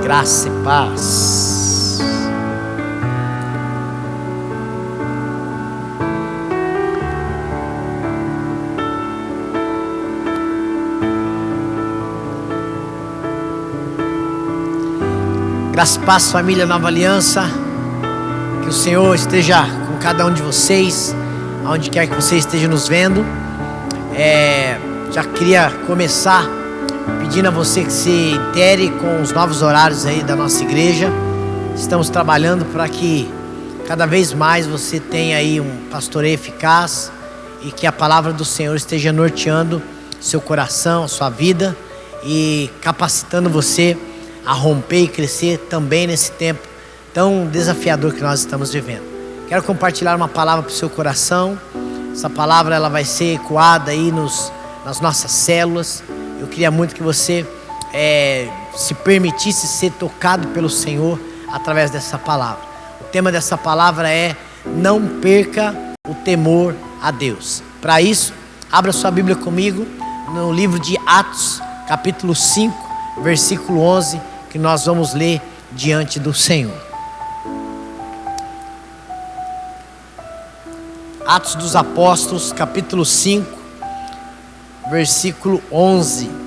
Graça e paz. Graça e paz, família Nova Aliança. Que o Senhor esteja com cada um de vocês, aonde quer que você esteja nos vendo. Já queria começar pedindo a você que se intere com os novos horários aí da nossa igreja. Estamos trabalhando para que cada vez mais você tenha aí um pastoreio eficaz e que a palavra do Senhor esteja norteando seu coração, sua vida e capacitando você a romper e crescer também nesse tempo tão desafiador que nós estamos vivendo. Quero compartilhar uma palavra para o seu coração. Essa palavra ela vai ser ecoada aí nas nossas células. Eu queria muito que você se permitisse ser tocado pelo Senhor através dessa palavra. O tema dessa palavra é: não perca o temor a Deus. Para isso, abra sua Bíblia comigo no livro de Atos, capítulo 5, versículo 11, que nós vamos ler diante do Senhor. Atos dos Apóstolos, capítulo 5, versículo 11.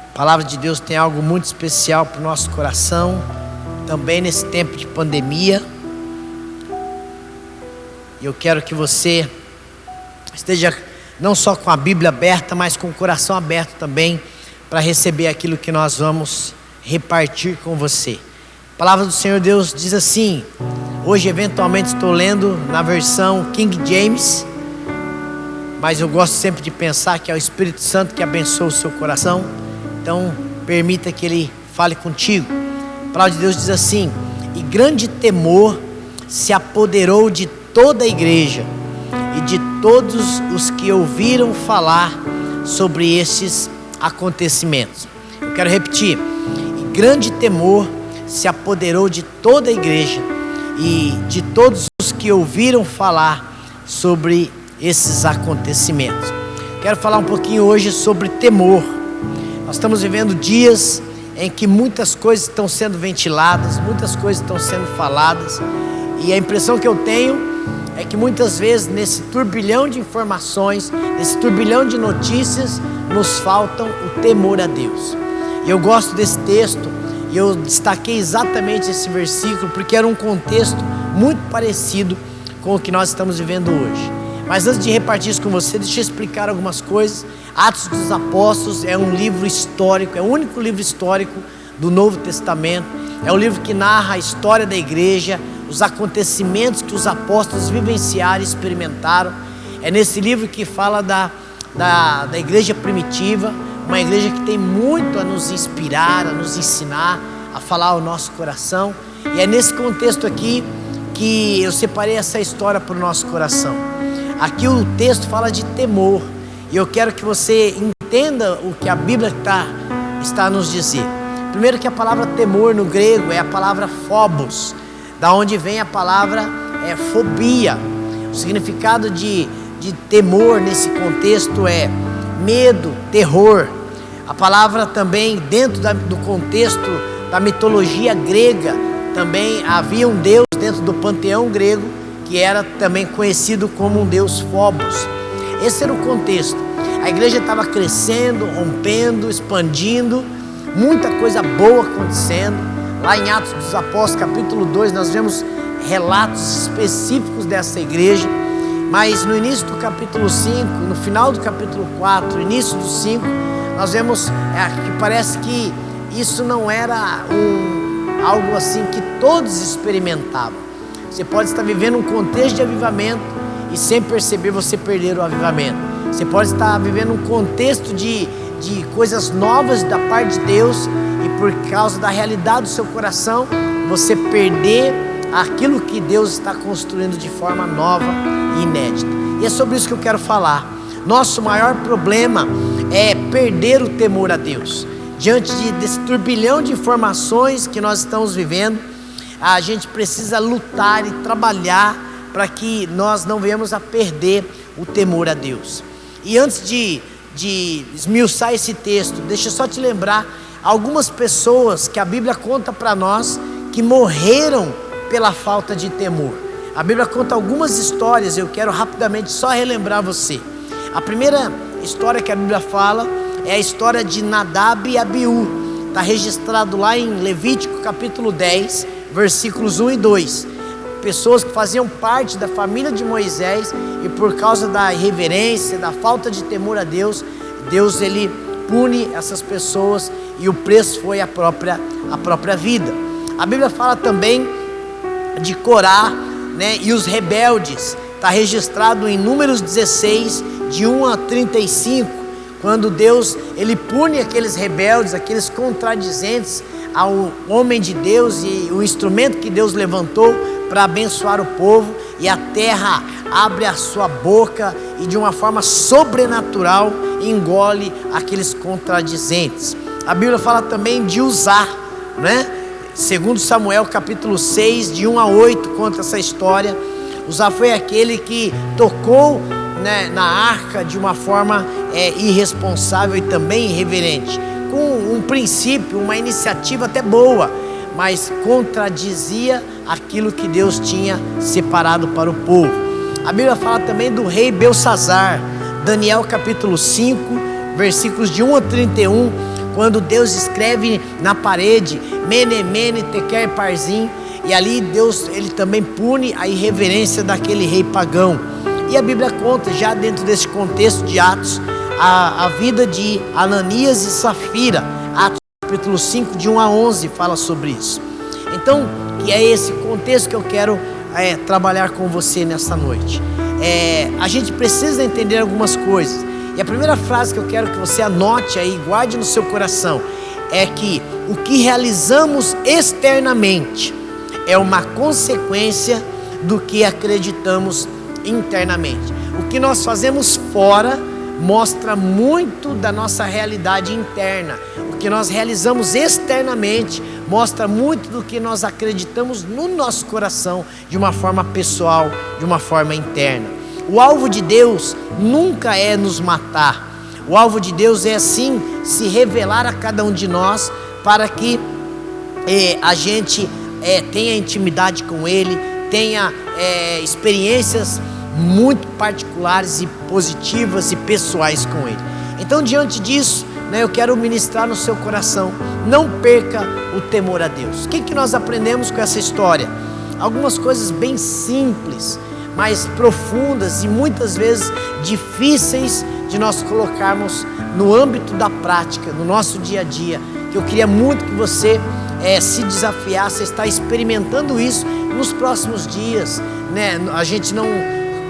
A palavra de Deus tem algo muito especial para o nosso coração, também nesse tempo de pandemia. E eu quero que você esteja não só com a Bíblia aberta, mas com o coração aberto também para receber aquilo que nós vamos repartir com você. A palavra do Senhor Deus diz assim. Hoje eventualmente estou lendo na versão King James, mas eu gosto sempre de pensar que é o Espírito Santo que abençoa o seu coração. Então permita que Ele fale contigo. A palavra de Deus diz assim: e grande temor se apoderou de toda a igreja e de todos os que ouviram falar sobre estes acontecimentos. Eu quero repetir: grande temor se apoderou de toda a igreja e de todos os que ouviram falar sobre esses acontecimentos. Quero falar um pouquinho hoje sobre temor. Nós estamos vivendo dias em que muitas coisas estão sendo ventiladas, muitas coisas estão sendo faladas, e a impressão que eu tenho é que muitas vezes nesse turbilhão de informações, nesse turbilhão de notícias, nos faltam o temor a Deus. E eu gosto desse texto, e eu destaquei exatamente esse versículo, porque era um contexto muito parecido com o que nós estamos vivendo hoje. Mas antes de repartir isso com você, deixa eu explicar algumas coisas. Atos dos Apóstolos é um livro histórico, é o único livro histórico do Novo Testamento. É um livro que narra a história da igreja, os acontecimentos que os apóstolos vivenciaram e experimentaram. É nesse livro que fala da igreja primitiva, uma igreja que tem muito a nos inspirar, a nos ensinar, a falar ao nosso coração. E é nesse contexto aqui que eu separei essa história para o nosso coração. Aqui o texto fala de temor, e eu quero que você entenda o que a Bíblia está a nos dizer. Primeiro, que a palavra temor no grego é a palavra phobos, da onde vem a palavra fobia. O significado de temor nesse contexto é medo, terror. A palavra também, dentro do contexto da mitologia grega, também havia um deus dentro do panteão grego, que era também conhecido como um deus Phobos. Esse era o contexto. A igreja estava crescendo, rompendo, expandindo, muita coisa boa acontecendo. Lá em Atos dos Apóstolos, capítulo 2, nós vemos relatos específicos dessa igreja. Mas no início do capítulo 5, no final do capítulo 4, início do 5, nós vemos que parece que isso não era algo assim que todos experimentavam. Você pode estar vivendo um contexto de avivamento e sem perceber você perder o avivamento. Você pode estar vivendo um contexto de coisas novas da parte de Deus e por causa da realidade do seu coração, você perder aquilo que Deus está construindo de forma nova e inédita. E é sobre isso que eu quero falar. Nosso maior problema é perder o temor a Deus. Diante desse turbilhão de informações que nós estamos vivendo, a gente precisa lutar e trabalhar para que nós não venhamos a perder o temor a Deus. E antes de esmiuçar esse texto, deixa eu só te lembrar algumas pessoas que a Bíblia conta para nós que morreram pela falta de temor. A Bíblia conta algumas histórias, eu quero rapidamente só relembrar você. A primeira história que a Bíblia fala é a história de Nadab e Abiú. Está registrado lá em Levítico capítulo 10, versículos 1 e 2. Pessoas que faziam parte da família de Moisés e por causa da irreverência, da falta de temor a Deus, Deus ele pune essas pessoas e o preço foi a própria vida. A Bíblia fala também de Corá, né, e os rebeldes. Está registrado em Números 16, de 1 a 35, quando Deus ele pune aqueles rebeldes, aqueles contradizentes ao homem de Deus e o instrumento que Deus levantou para abençoar o povo, e a terra abre a sua boca e de uma forma sobrenatural engole aqueles contradizentes. A Bíblia fala também de Uzá, né? Segundo Samuel capítulo 6, de 1 a 8, conta essa história. Uzá foi aquele que tocou, né, na arca de uma forma irresponsável e também irreverente, com um princípio, uma iniciativa até boa, mas contradizia aquilo que Deus tinha separado para o povo. A Bíblia fala também do rei Belsazar, Daniel capítulo 5, versículos de 1 a 31, quando Deus escreve na parede Mene, Mene, Tekel, Parzim, e ali Deus ele também pune a irreverência daquele rei pagão. E a Bíblia conta, já dentro desse contexto de Atos, a vida de Ananias e Safira. Atos capítulo 5, de 1 a 11, fala sobre isso. Então, que é esse contexto que eu quero trabalhar com você nessa noite. A gente precisa entender algumas coisas. E a primeira frase que eu quero que você anote aí, guarde no seu coração, é que o que realizamos externamente é uma consequência do que acreditamos internamente. O que nós fazemos fora mostra muito da nossa realidade interna. O que nós realizamos externamente mostra muito do que nós acreditamos no nosso coração, de uma forma pessoal, de uma forma interna. O alvo de Deus nunca é nos matar. O alvo de Deus é sim se revelar a cada um de nós, para que a gente tenha intimidade com Ele, tenha experiências muito particulares e positivas e pessoais com Ele. Então, diante disso, né, eu quero ministrar no seu coração: não perca o temor a Deus. O que nós aprendemos com essa história? Algumas coisas bem simples, mas profundas e muitas vezes difíceis de nós colocarmos no âmbito da prática, no nosso dia a dia, que eu queria muito que você se desafiasse a estar experimentando isso nos próximos dias, né? A gente não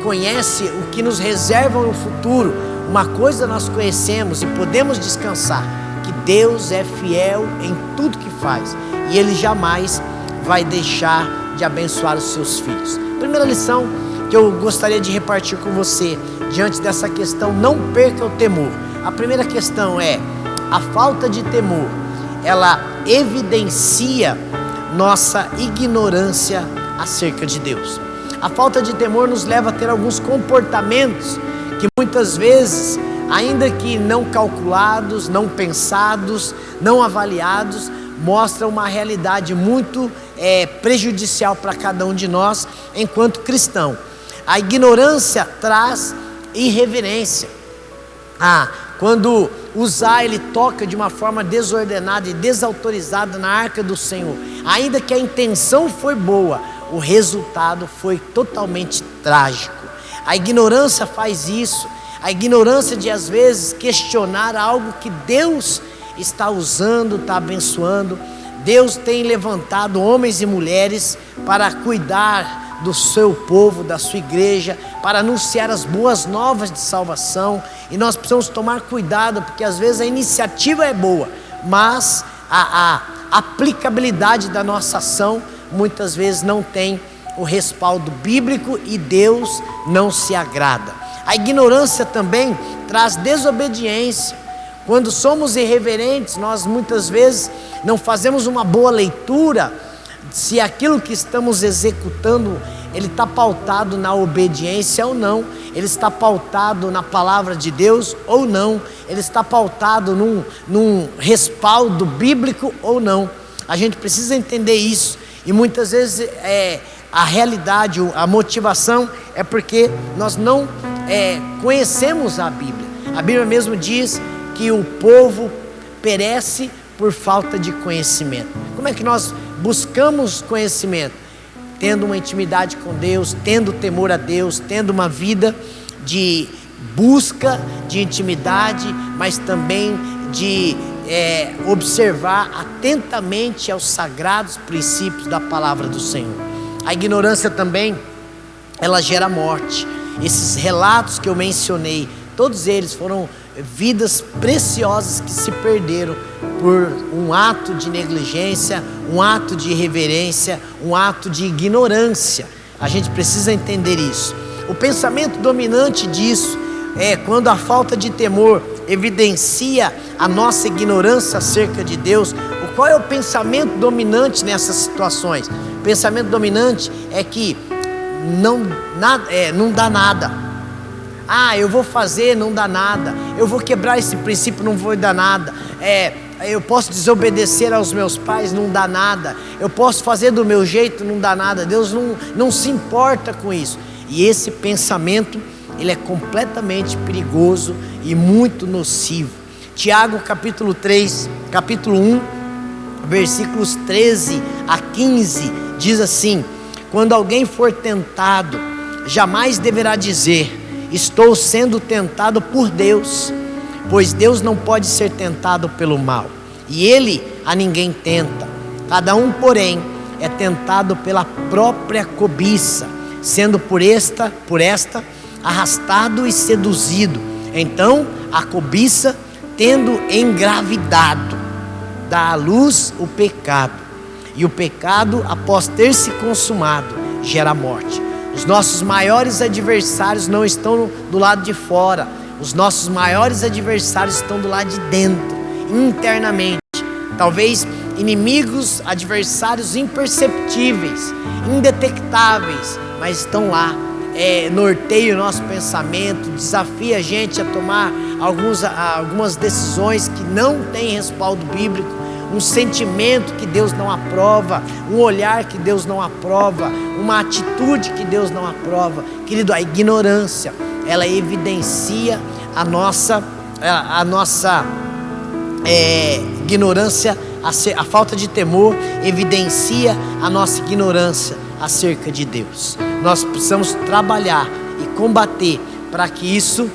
conhece o que nos reserva no futuro. Uma coisa nós conhecemos e podemos descansar: que Deus é fiel em tudo que faz, e Ele jamais vai deixar de abençoar os seus filhos. Primeira lição que eu gostaria de repartir com você diante dessa questão: não perca o temor. A primeira questão é: a falta de temor, ela evidencia nossa ignorância acerca de Deus. A falta de temor nos leva a ter alguns comportamentos que muitas vezes, ainda que não calculados, não pensados, não avaliados, mostram uma realidade muito prejudicial para cada um de nós enquanto cristão. A ignorância traz irreverência. Quando Uzá ele toca de uma forma desordenada e desautorizada na arca do Senhor, ainda que a intenção foi boa, o resultado foi totalmente trágico. A ignorância faz isso. A ignorância de às vezes questionar algo que Deus está usando, está abençoando. Deus tem levantado homens e mulheres para cuidar do seu povo, da sua igreja, para anunciar as boas novas de salvação. E nós precisamos tomar cuidado, porque às vezes a iniciativa é boa, mas a aplicabilidade da nossa ação muitas vezes não tem o respaldo bíblico e Deus não se agrada. A ignorância também traz desobediência. Quando somos irreverentes, nós muitas vezes não fazemos uma boa leitura se aquilo que estamos executando ele está pautado na obediência ou não, ele está pautado na palavra de Deus ou não, ele está pautado num respaldo bíblico ou não. A gente precisa entender isso, e muitas vezes a realidade, a motivação é porque nós não conhecemos a Bíblia. A Bíblia mesmo diz que o povo perece por falta de conhecimento. Como é que nós buscamos conhecimento? Tendo uma intimidade com Deus, tendo temor a Deus, tendo uma vida de busca, de intimidade, mas também de observar atentamente aos sagrados princípios da palavra do Senhor. A ignorância também, ela gera morte. Esses relatos que eu mencionei, todos eles foram vidas preciosas que se perderam por um ato de negligência, um ato de irreverência, um ato de ignorância. A gente precisa entender isso. O pensamento dominante disso é quando a falta de temor evidencia a nossa ignorância acerca de Deus. Qual é o pensamento dominante nessas situações? O pensamento dominante é que não dá nada. Eu vou fazer, não dá nada. Eu vou quebrar esse princípio, não vou dar nada. Eu posso desobedecer aos meus pais, não dá nada. Eu posso fazer do meu jeito, não dá nada. Deus não se importa com isso. E esse pensamento, ele é completamente perigoso e muito nocivo. Tiago capítulo 3, capítulo 1, versículos 13 a 15, diz assim: quando alguém for tentado, jamais deverá dizer: estou sendo tentado por Deus, pois Deus não pode ser tentado pelo mal, e Ele a ninguém tenta. Cada um, porém, é tentado pela própria cobiça, sendo por esta arrastado e seduzido. Então a cobiça, tendo engravidado, dá à luz o pecado, e o pecado, após ter se consumado, gera morte. Os nossos maiores adversários não estão do lado de fora, os nossos maiores adversários estão do lado de dentro, internamente. Talvez inimigos, adversários imperceptíveis, indetectáveis, mas estão lá. Norteia o nosso pensamento, desafia a gente a tomar algumas decisões que não têm respaldo bíblico, um sentimento que Deus não aprova, um olhar que Deus não aprova, uma atitude que Deus não aprova. Querido, a ignorância, ela evidencia a nossa ignorância, a falta de temor evidencia a nossa ignorância acerca de Deus. Nós precisamos trabalhar e combater para que isso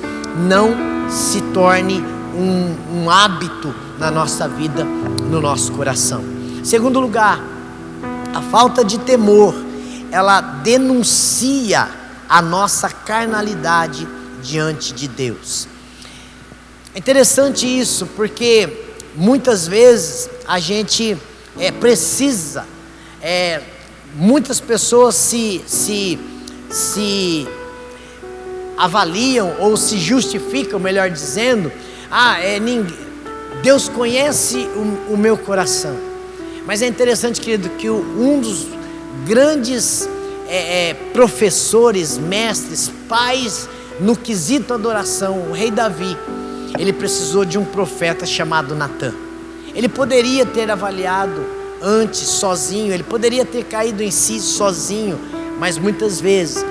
não se torne um hábito na nossa vida, no nosso coração. Segundo lugar, a falta de temor, ela denuncia a nossa carnalidade diante de Deus. É interessante isso, porque muitas vezes a gente precisa, muitas pessoas se avaliam ou se justificam, melhor dizendo, Deus conhece o meu coração. Mas é interessante, querido, que um dos grandes professores, mestres, pais no quesito adoração, o rei Davi, ele precisou de um profeta chamado Natã. Ele poderia ter avaliado antes sozinho, ele poderia ter caído em si sozinho, mas muitas vezes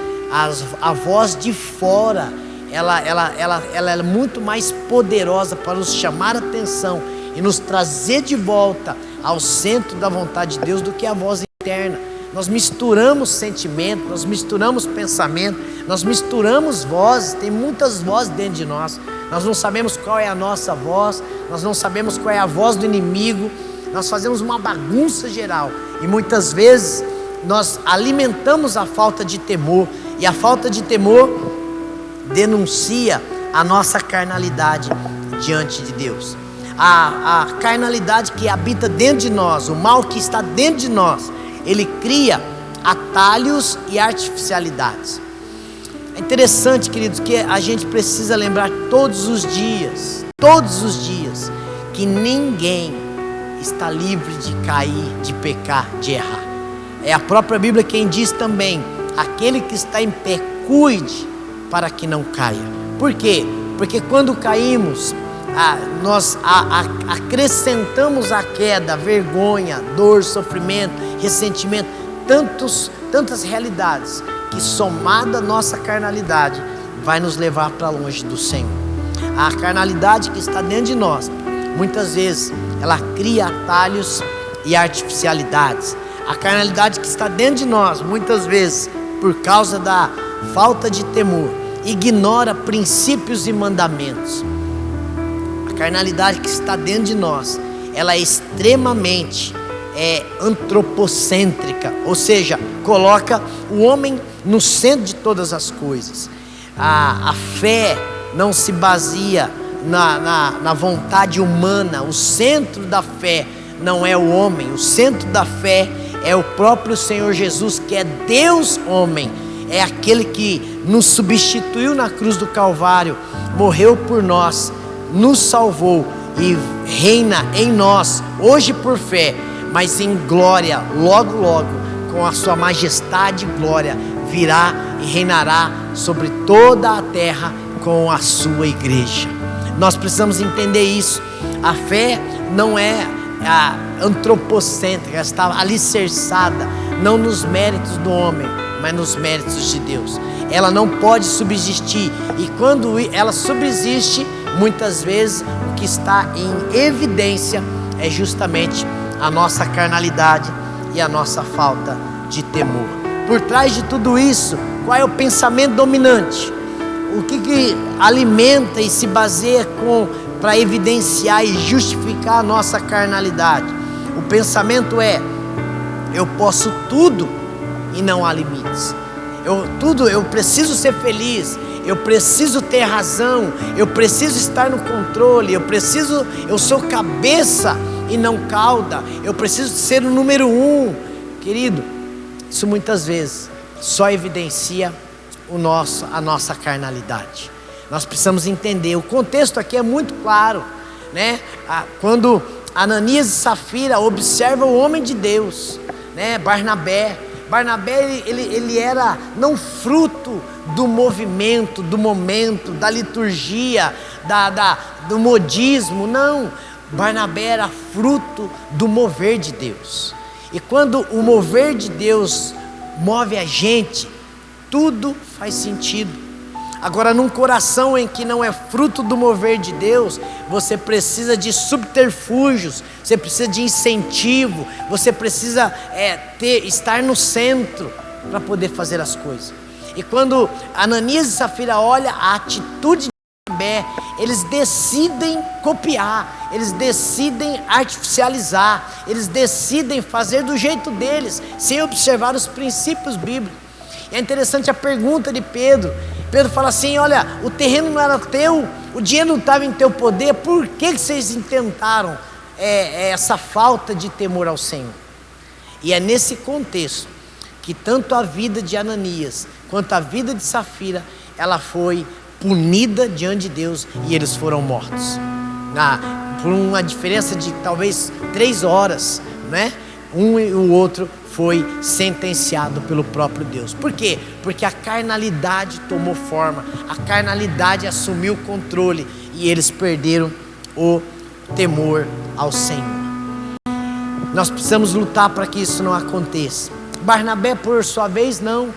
a voz de fora, ela é muito mais poderosa para nos chamar a atenção e nos trazer de volta ao centro da vontade de Deus do que a voz interna. Nós misturamos sentimento, nós misturamos pensamento, nós misturamos vozes, tem muitas vozes dentro de nós. Nós não sabemos qual é a nossa voz, nós não sabemos qual é a voz do inimigo, nós fazemos uma bagunça geral e muitas vezes nós alimentamos a falta de temor, e a falta de temor denuncia a nossa carnalidade diante de Deus. A carnalidade que habita dentro de nós, o mal que está dentro de nós, ele cria atalhos e artificialidades. É interessante, queridos, que a gente precisa lembrar todos os dias, que ninguém está livre de cair, de pecar, de errar. É a própria Bíblia quem diz também aquele que está em pé, cuide para que não caia. Por quê? Porque quando caímos, nós acrescentamos à queda vergonha, dor, sofrimento, ressentimento, tantas realidades que, somada à nossa carnalidade, vai nos levar para longe do Senhor. A carnalidade que está dentro de nós, muitas vezes, ela cria atalhos e artificialidades. A carnalidade que está dentro de nós, muitas vezes, por causa da falta de temor, ignora princípios e mandamentos. A carnalidade que está dentro de nós, ela é extremamente antropocêntrica, ou seja, coloca o homem no centro de todas as coisas. A fé não se baseia na vontade humana. O centro da fé não é o homem, o centro da fé é o próprio Senhor Jesus, que é Deus homem, é aquele que nos substituiu na cruz do Calvário, morreu por nós, nos salvou e reina em nós, hoje por fé, mas em glória, logo, logo, com a sua majestade e glória, virá e reinará sobre toda a terra com a sua igreja. Nós precisamos entender isso. A fé não é antropocêntrica, está alicerçada não nos méritos do homem, mas nos méritos de Deus. Ela não pode subsistir, e quando ela subsiste, muitas vezes o que está em evidência é justamente a nossa carnalidade e a nossa falta de temor. Por trás de tudo isso, qual é o pensamento dominante? O que alimenta e se baseia para evidenciar e justificar a nossa carnalidade? O pensamento é: eu posso tudo e não há limites. Eu preciso ser feliz, eu preciso ter razão, eu preciso estar no controle, eu sou cabeça e não cauda, eu preciso ser o número 1. Querido, isso muitas vezes só evidencia a nossa carnalidade. Nós precisamos entender, o contexto aqui é muito claro, né? Quando Ananias e Safira observam o homem de Deus, né? Barnabé, ele era não fruto do movimento, do momento, da liturgia, do modismo, não. Barnabé era fruto do mover de Deus. E quando o mover de Deus move a gente, tudo faz sentido. Agora, num coração em que não é fruto do mover de Deus, você precisa de subterfúgios, você precisa de incentivo, você precisa estar no centro para poder fazer as coisas. E quando Ananias e Safira olham a atitude de Barnabé, eles decidem copiar, eles decidem artificializar, eles decidem fazer do jeito deles, sem observar os princípios bíblicos. É interessante a pergunta de Pedro. Pedro fala assim: olha, o terreno não era teu, o dinheiro não estava em teu poder, por que vocês intentaram essa falta de temor ao Senhor? E é nesse contexto que tanto a vida de Ananias quanto a vida de Safira, ela foi punida diante de Deus e eles foram mortos. Por uma diferença de talvez 3 horas, né? Um e o outro foi sentenciado pelo próprio Deus. Por quê? Porque a carnalidade tomou forma, a carnalidade assumiu o controle e eles perderam o temor ao Senhor. Nós precisamos lutar para que isso não aconteça. Barnabé, por sua vez, não.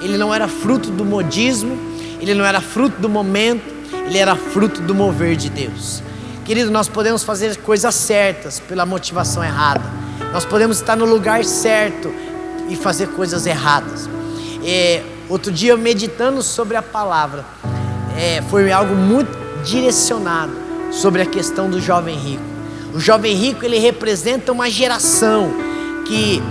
Ele não era fruto do modismo, ele não era fruto do momento, ele era fruto do mover de Deus. Querido, nós podemos fazer coisas certas pela motivação errada. Nós podemos estar no lugar certo e fazer coisas erradas. Outro dia, meditando sobre a palavra, foi algo muito direcionado sobre a questão do jovem rico. O jovem rico, ele representa uma geração que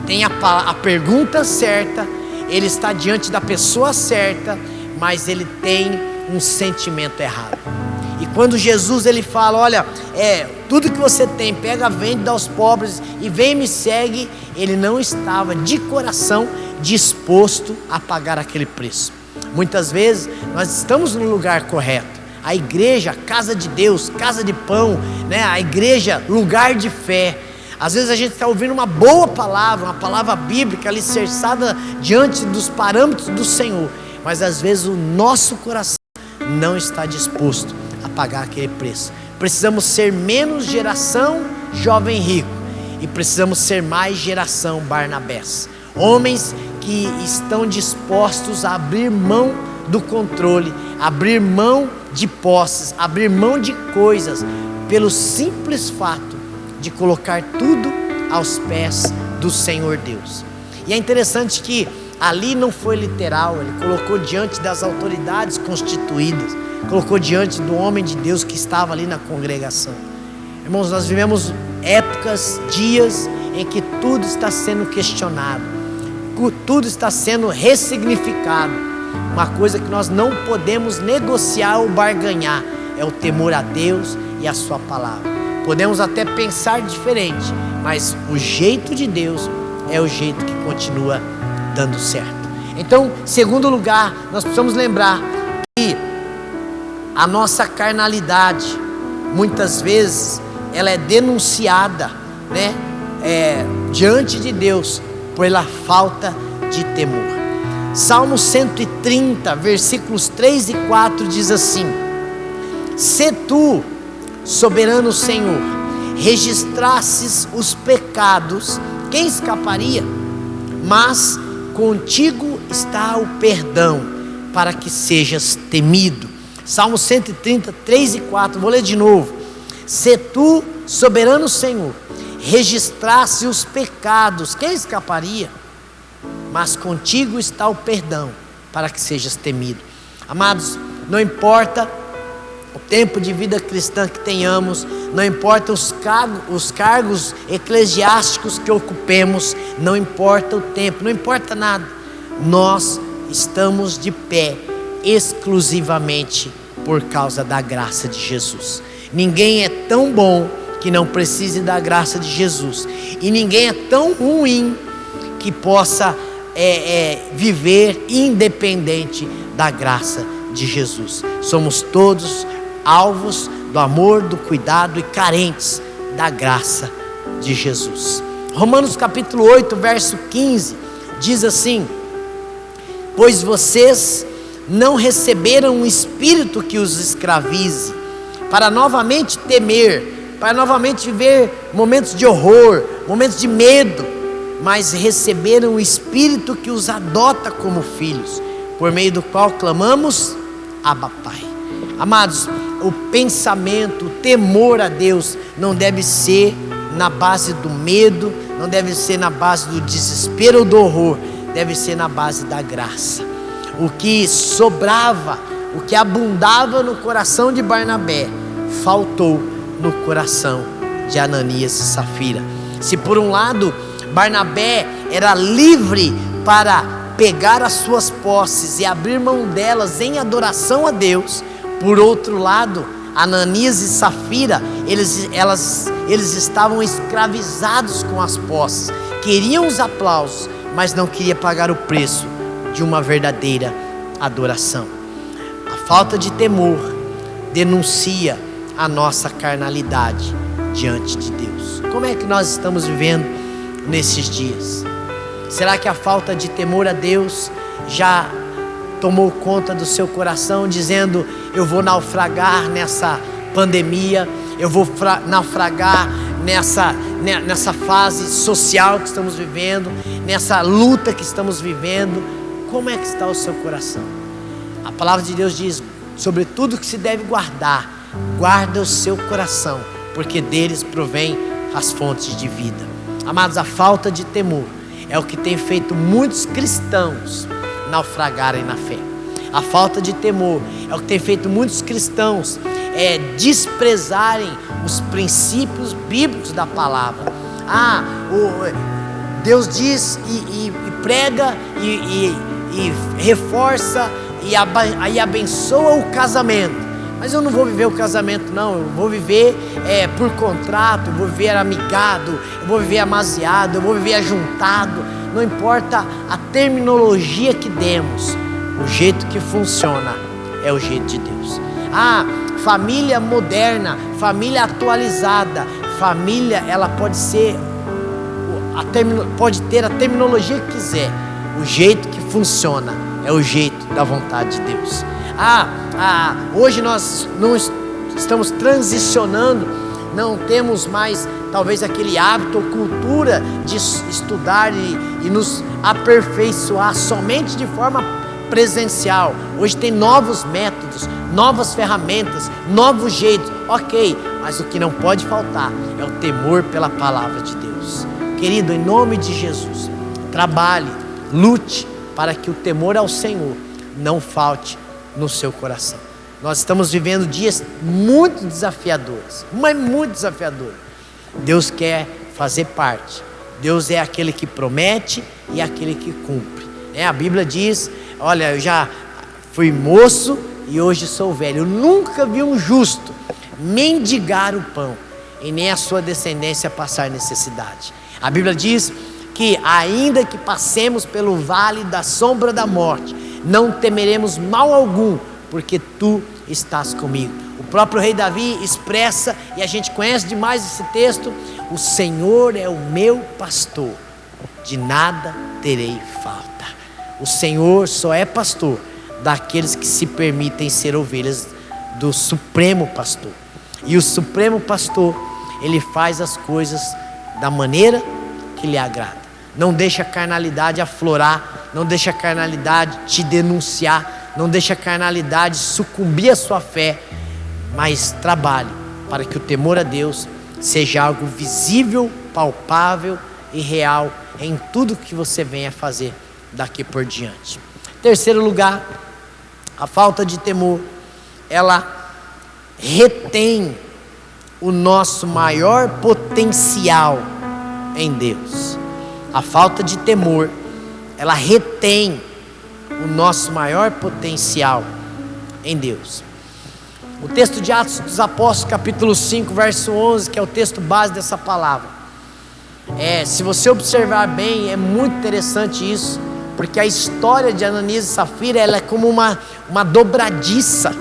tem a pergunta certa, ele está diante da pessoa certa, mas ele tem um sentimento errado. E quando Jesus ele fala: olha, tudo que você tem, pega, vende, dá aos pobres e vem e me segue, ele não estava de coração disposto a pagar aquele preço. Muitas vezes nós estamos no lugar correto, a igreja, casa de Deus, casa de pão, né? A igreja, lugar de fé. Às vezes a gente está ouvindo uma boa palavra, uma palavra bíblica alicerçada diante dos parâmetros do Senhor, mas às vezes o nosso coração não está disposto a pagar aquele preço. Precisamos ser menos geração jovem rico e precisamos ser mais geração Barnabés. Homens que estão dispostos a abrir mão do controle, abrir mão de posses, abrir mão de coisas, pelo simples fato de colocar tudo aos pés do Senhor Deus. E é interessante que ali não foi literal, ele colocou diante das autoridades constituídas, colocou diante do homem de Deus que estava ali na congregação. Irmãos, nós vivemos épocas, dias em que tudo está sendo questionado, tudo está sendo ressignificado. Uma coisa que nós não podemos negociar ou barganhar é o temor a Deus e a sua palavra. Podemos até pensar diferente, mas o jeito de Deus é o jeito que continua dando certo. Então, segundo lugar, nós precisamos lembrar que a nossa carnalidade, muitas vezes, ela é denunciada, diante de Deus, pela falta de temor. Salmo 130, versículos 3 e 4 diz assim: se tu, soberano Senhor, registrasses os pecados, quem escaparia? Mas contigo está o perdão, para que sejas temido. Salmo 130, 3 e 4, vou ler de novo. Se tu, soberano Senhor, registrasse os pecados, quem escaparia? Mas contigo está o perdão, para que sejas temido. Amados, não importa o tempo de vida cristã que tenhamos, não importa os cargos eclesiásticos que ocupemos, não importa o tempo, não importa nada, nós estamos de pé exclusivamente por causa da graça de Jesus. Ninguém é tão bom que não precise da graça de Jesus, e ninguém é tão ruim que possa viver independente da graça de Jesus. Somos todos alvos do amor, do cuidado e carentes da graça de Jesus. Romanos capítulo 8, verso 15 diz assim: pois vocês não receberam um espírito que os escravize, para novamente temer, para novamente viver momentos de horror, momentos de medo, mas receberam o espírito que os adota como filhos, por meio do qual clamamos: Abba, Pai. Amados, o pensamento, o temor a Deus não deve ser na base do medo, não deve ser na base do desespero ou do horror, deve ser na base da graça. O que sobrava, o que abundava no coração de Barnabé, faltou no coração de Ananias e Safira. Se por um lado Barnabé era livre para pegar as suas posses e abrir mão delas em adoração a Deus, por outro lado, Ananias e Safira, eles estavam escravizados com as posses, queriam os aplausos, mas não queriam pagar o preço de uma verdadeira adoração. A falta de temor denuncia a nossa carnalidade diante de Deus. Como é que nós estamos vivendo nesses dias? Será que a falta de temor a Deus já tomou conta do seu coração, dizendo: eu vou naufragar nessa pandemia, eu vou naufragar nessa fase social que estamos vivendo, nessa luta que estamos vivendo? Como é que está o seu coração? A palavra de Deus diz: sobre tudo que se deve guardar, guarda o seu coração, porque deles provém as fontes de vida. Amados, a falta de temor é o que tem feito muitos cristãos naufragarem na fé. A falta de temor é o que tem feito muitos cristãos desprezarem os princípios bíblicos da palavra. Deus diz e prega e reforça e abençoa o casamento, mas eu não vou viver o casamento não, eu vou viver por contrato, eu vou viver amigado, eu vou viver amaziado, eu vou viver ajuntado. Não importa a terminologia que demos, o jeito que funciona é o jeito de Deus. Família moderna, família atualizada, família, ela pode ser, pode ter a terminologia que quiser. O jeito que funciona é o jeito da vontade de Deus. Hoje nós não estamos transicionando, não temos mais talvez aquele hábito ou cultura de estudar e nos aperfeiçoar somente de forma presencial. Hoje tem novos métodos, novas ferramentas, novos jeitos, ok, mas o que não pode faltar é o temor pela palavra de Deus. Querido, em nome de Jesus, trabalhe, lute para que o temor ao Senhor não falte no seu coração. Nós estamos vivendo dias muito desafiadores, mas muito desafiadores. Deus quer fazer parte. Deus é aquele que promete e aquele que cumpre. A Bíblia diz, olha, eu já fui moço e hoje sou velho. Eu nunca vi um justo mendigar o pão e nem a sua descendência passar necessidade. A Bíblia diz que ainda que passemos pelo vale da sombra da morte, não temeremos mal algum, porque tu estás comigo. O próprio rei Davi expressa, e a gente conhece demais esse texto: o Senhor é o meu pastor, de nada terei falta. O Senhor só é pastor daqueles que se permitem ser ovelhas do Supremo Pastor. E o Supremo Pastor, ele faz as coisas da maneira que lhe agrada. Não deixa a carnalidade aflorar, não deixa a carnalidade te denunciar, não deixa a carnalidade sucumbir à sua fé, mas trabalhe para que o temor a Deus seja algo visível, palpável e real em tudo que você venha fazer daqui por diante. Terceiro lugar, a falta de temor, ela retém o nosso maior potencial em Deus. A falta de temor, ela retém o nosso maior potencial em Deus. O texto de Atos dos Apóstolos, capítulo 5, verso 11, que é o texto base dessa palavra. Se você observar bem, é muito interessante isso, porque a história de Ananias e Safira, ela é como uma dobradiça.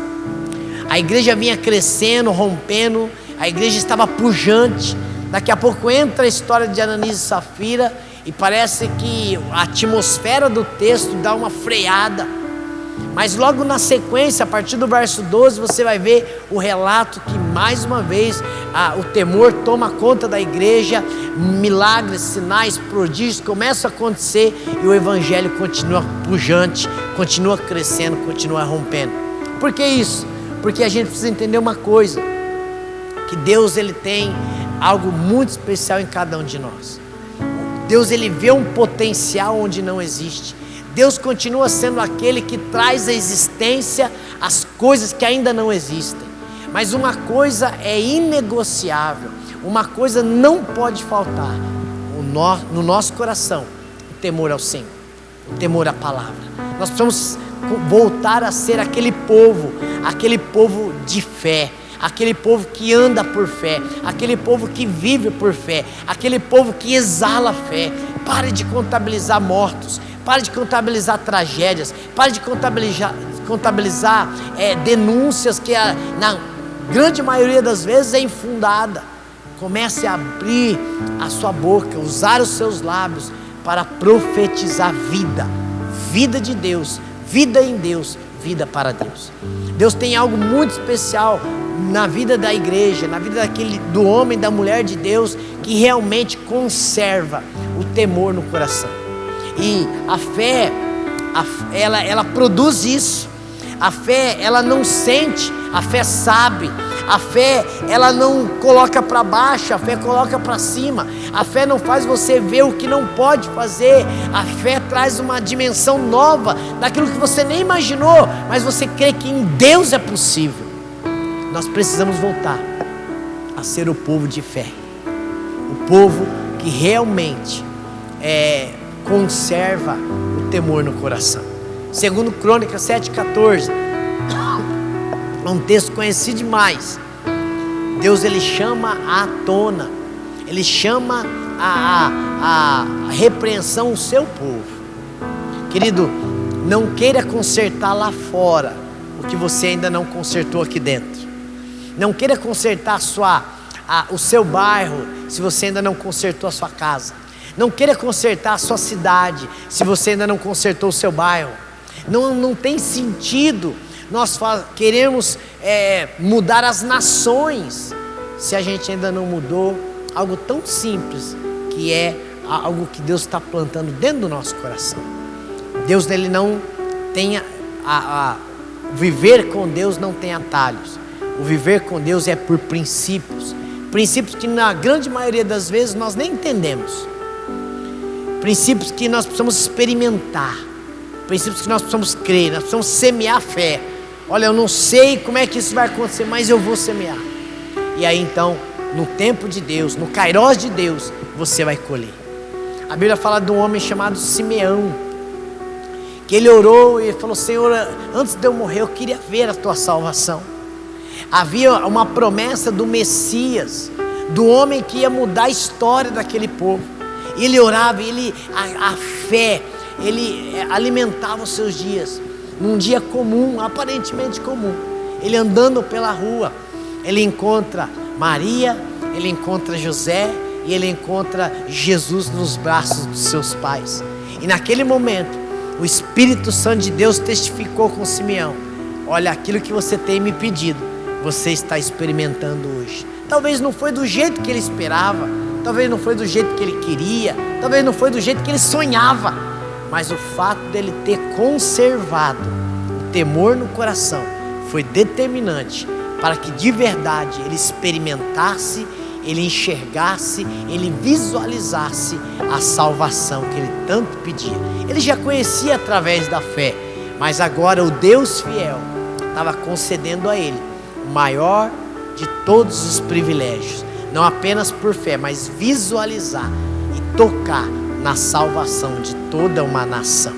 A igreja vinha crescendo, rompendo, a igreja estava pujante. Daqui a pouco entra a história de Ananias e Safira e parece que a atmosfera do texto dá uma freada. Mas logo na sequência, a partir do verso 12, você vai ver o relato que mais uma vez o temor toma conta da igreja, milagres, sinais, prodígios começam a acontecer e o evangelho continua pujante, continua crescendo, continua rompendo. Por que isso? Porque a gente precisa entender uma coisa, que Deus, ele tem algo muito especial em cada um de nós. Deus, ele vê um potencial onde não existe. Deus continua sendo aquele que traz à existência as coisas que ainda não existem. Mas uma coisa é inegociável, uma coisa não pode faltar: no nosso coração, o temor ao Senhor, o temor à palavra. Nós precisamos voltar a ser aquele povo de fé, aquele povo que anda por fé, aquele povo que vive por fé, aquele povo que exala fé. Pare de contabilizar mortos, pare de contabilizar tragédias, pare de contabilizar denúncias que na grande maioria das vezes é infundada. Comece a abrir a sua boca, usar os seus lábios para profetizar vida de Deus, vida em Deus, vida para Deus. Deus tem algo muito especial na vida da igreja, na vida do homem, da mulher de Deus, que realmente conserva o temor no coração. E a fé, ela produz isso. A fé, ela não sente, a fé sabe. A fé, ela não coloca para baixo, a fé coloca para cima. A fé não faz você ver o que não pode fazer. A fé traz uma dimensão nova daquilo que você nem imaginou, mas você crê que em Deus é possível. Nós precisamos voltar a ser o povo de fé, o povo que realmente conserva o temor no coração. Segundo Crônicas 7,14, é um texto conhecido demais. Deus, ele chama à tona, ele chama a repreensão o seu povo. Querido, não queira consertar lá fora o que você ainda não consertou aqui dentro. Não queira consertar o seu bairro se você ainda não consertou a sua casa. Não queira consertar a sua cidade se você ainda não consertou o seu bairro. Não tem sentido nós queremos mudar as nações se a gente ainda não mudou algo tão simples, que é algo que Deus está plantando dentro do nosso coração. Deus, ele não tem viver com Deus não tem atalhos. O viver com Deus é por princípios. Princípios que na grande maioria das vezes nós nem entendemos. Princípios que nós precisamos experimentar. Princípios que nós precisamos crer, nós precisamos semear fé. Olha, eu não sei como é que isso vai acontecer, mas eu vou semear. E aí então, no tempo de Deus, no kairós de Deus, você vai colher. A Bíblia fala de um homem chamado Simeão, que ele orou e falou: Senhor, antes de eu morrer eu queria ver a tua salvação. Havia uma promessa do Messias, do homem que ia mudar a história daquele povo. E ele orava, a fé, ele alimentava os seus dias. Num dia comum, aparentemente comum, ele andando pela rua, ele encontra Maria, ele encontra José e ele encontra Jesus nos braços dos seus pais. E naquele momento, o Espírito Santo de Deus testificou com Simeão: olha, aquilo que você tem me pedido, você está experimentando hoje. Talvez não foi do jeito que ele esperava, talvez não foi do jeito que ele queria, talvez não foi do jeito que ele sonhava, mas o fato dele ter conservado o temor no coração foi determinante para que de verdade ele experimentasse, ele enxergasse, ele visualizasse a salvação que ele tanto pedia. Ele já conhecia através da fé, mas agora o Deus fiel estava concedendo a ele o maior de todos os privilégios, não apenas por fé, mas visualizar e tocar na salvação de toda uma nação.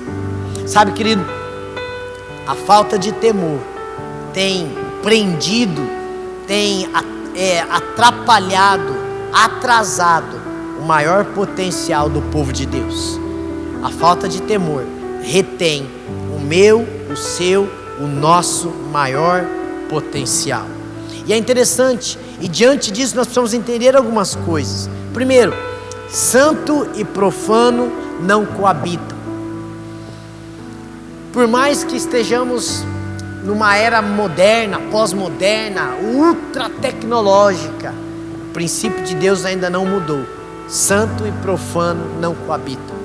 Sabe, querido, a falta de temor tem prendido, tem atrapalhado, atrasado o maior potencial do povo de Deus. A falta de temor retém o meu, o seu, o nosso maior potencial. E é interessante, e diante disso nós precisamos entender algumas coisas. Primeiro, santo e profano não coabitam. Por mais que estejamos numa era moderna, pós-moderna, ultra tecnológica, o princípio de Deus ainda não mudou. Santo e profano não coabitam.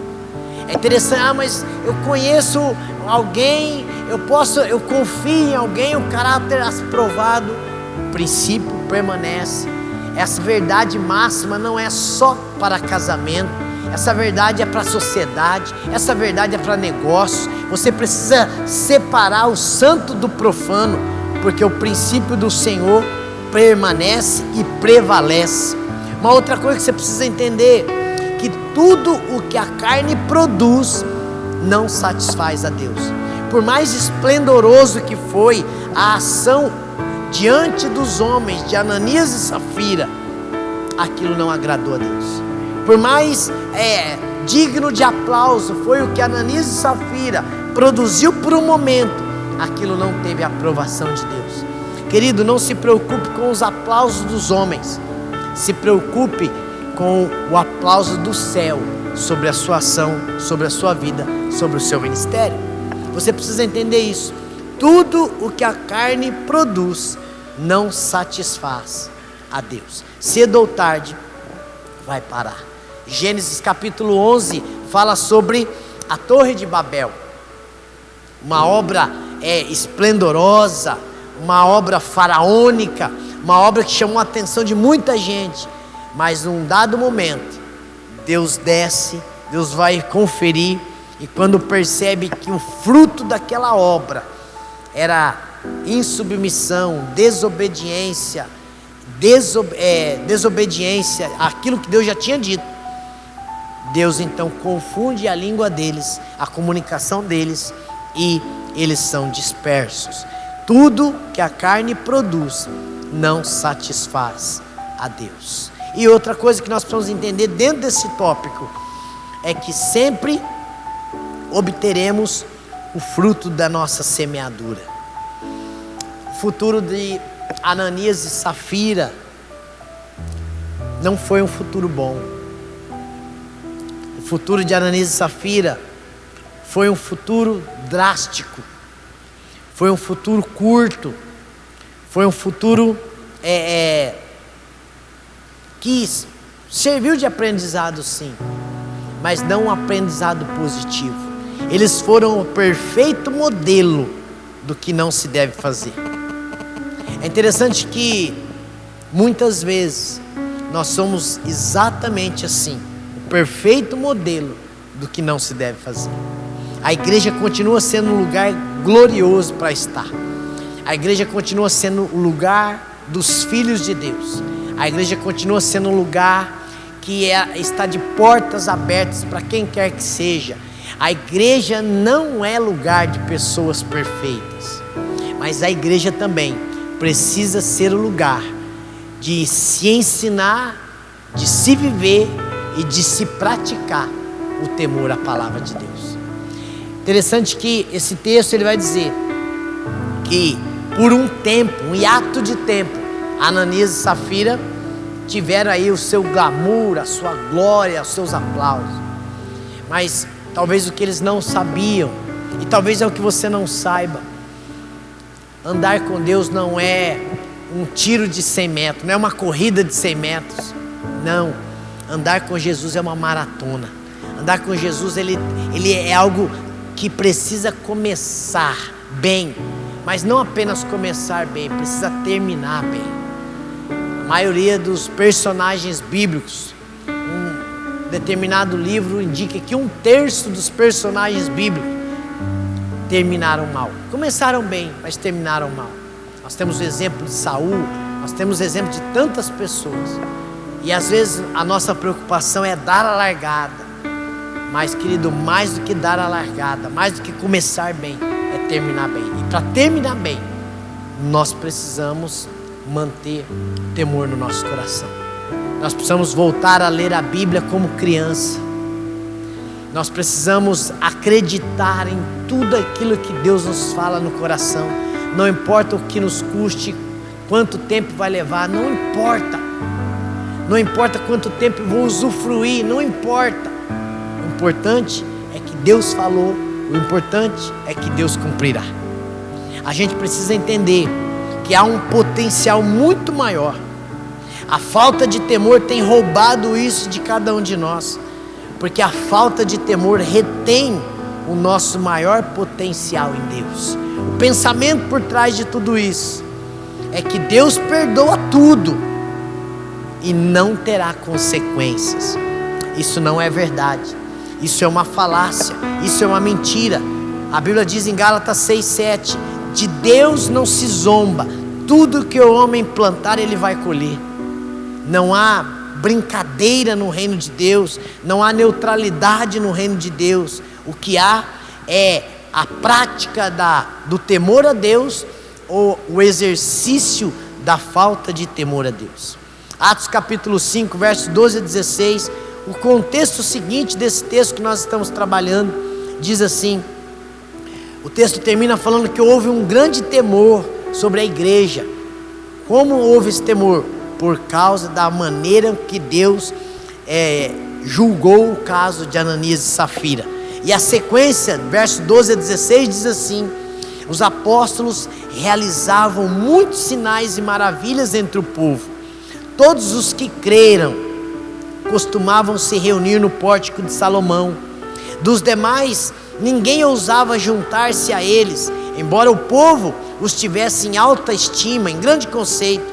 É interessante, mas eu conheço alguém, eu confio em alguém, o caráter provado, o princípio permanece. Essa verdade máxima não é só para casamento, essa verdade é para a sociedade, essa verdade é para negócios. Você precisa separar o santo do profano, porque o princípio do Senhor permanece e prevalece. Uma outra coisa que você precisa entender, que tudo o que a carne produz não satisfaz a Deus. Por mais esplendoroso que foi a ação diante dos homens de Ananias e Safira, aquilo não agradou a Deus. Por mais digno de aplauso foi o que Ananias e Safira produziu por um momento, aquilo não teve a aprovação de Deus. Querido, não se preocupe com os aplausos dos homens, se preocupe com o aplauso do céu sobre a sua ação, sobre a sua vida, sobre o seu ministério. Você precisa entender isso. Tudo o que a carne produz não satisfaz a Deus. Cedo ou tarde vai parar. Gênesis capítulo 11 fala sobre a Torre de Babel. Uma obra esplendorosa, uma obra faraônica, uma obra que chamou a atenção de muita gente. Mas num dado momento, Deus desce, Deus vai conferir, e quando percebe que o fruto daquela obra era insubmissão, desobediência, desobediência àquilo que Deus já tinha dito, Deus então confunde a língua deles, a comunicação deles, e eles são dispersos. Tudo que a carne produz não satisfaz a Deus. E outra coisa que nós precisamos entender dentro desse tópico é que sempre obteremos o fruto da nossa semeadura. O futuro de Ananias e Safira não foi um futuro bom. O futuro de Ananias e Safira foi um futuro drástico, foi um futuro curto, foi um futuro que serviu de aprendizado, sim, mas não um aprendizado positivo. Eles foram o perfeito modelo do que não se deve fazer. É interessante que muitas vezes nós somos exatamente assim, o perfeito modelo do que não se deve fazer. A igreja continua sendo um lugar glorioso para estar. A igreja continua sendo o lugar dos filhos de Deus. A igreja continua sendo um lugar que está de portas abertas para quem quer que seja. A igreja não é lugar de pessoas perfeitas, mas a igreja também precisa ser o lugar de se ensinar, de se viver e de se praticar o temor à palavra de Deus. Interessante que esse texto ele vai dizer que por um tempo, um hiato de tempo, Ananias e Safira tiveram aí o seu glamour, a sua glória, os seus aplausos. Mas talvez o que eles não sabiam, e talvez é o que você não saiba, andar com Deus não é um tiro de 100 metros, não é uma corrida de 100 metros. Não, andar com Jesus é uma maratona. Andar com Jesus ele é algo que precisa começar bem, mas não apenas começar bem, precisa terminar bem. A maioria dos personagens bíblicos, um determinado livro indica que 1/3 dos personagens bíblicos terminaram mal. Começaram bem, mas terminaram mal. Nós temos o exemplo de Saul, nós temos o exemplo de tantas pessoas. E às vezes a nossa preocupação é dar a largada. Mas, querido, mais do que dar a largada, mais do que começar bem, é terminar bem. E para terminar bem, nós precisamos manter o temor no nosso coração. Nós precisamos voltar a ler a Bíblia como criança. Nós precisamos acreditar em tudo aquilo que Deus nos fala no coração. Não importa o que nos custe, quanto tempo vai levar, não importa. Não importa quanto tempo eu vou usufruir, não importa. O importante é que Deus falou, o importante é que Deus cumprirá. A gente precisa entender que há um potencial muito maior. A falta de temor tem roubado isso de cada um de nós, porque a falta de temor retém o nosso maior potencial em Deus. O pensamento por trás de tudo isso é que Deus perdoa tudo e não terá consequências. Isso não é verdade. Isso é uma falácia, isso é uma mentira. A Bíblia diz em Gálatas 6:7, de Deus não se zomba, tudo que o homem plantar ele vai colher. Não há brincadeira no reino de Deus, não há neutralidade no reino de Deus. O que há é a prática do temor a Deus ou o exercício da falta de temor a Deus. Atos capítulo 5, versos 12 a 16, o contexto seguinte desse texto que nós estamos trabalhando, diz assim, o texto termina falando que houve um grande temor sobre a igreja. Como houve esse temor? Por causa da maneira que Deus julgou o caso de Ananias e Safira. E a sequência, versos 12 a 16, diz assim, os apóstolos realizavam muitos sinais e maravilhas entre o povo. Todos os que creram costumavam se reunir no pórtico de Salomão. Dos demais, ninguém ousava juntar-se a eles, embora o povo os tivesse em alta estima, em grande conceito.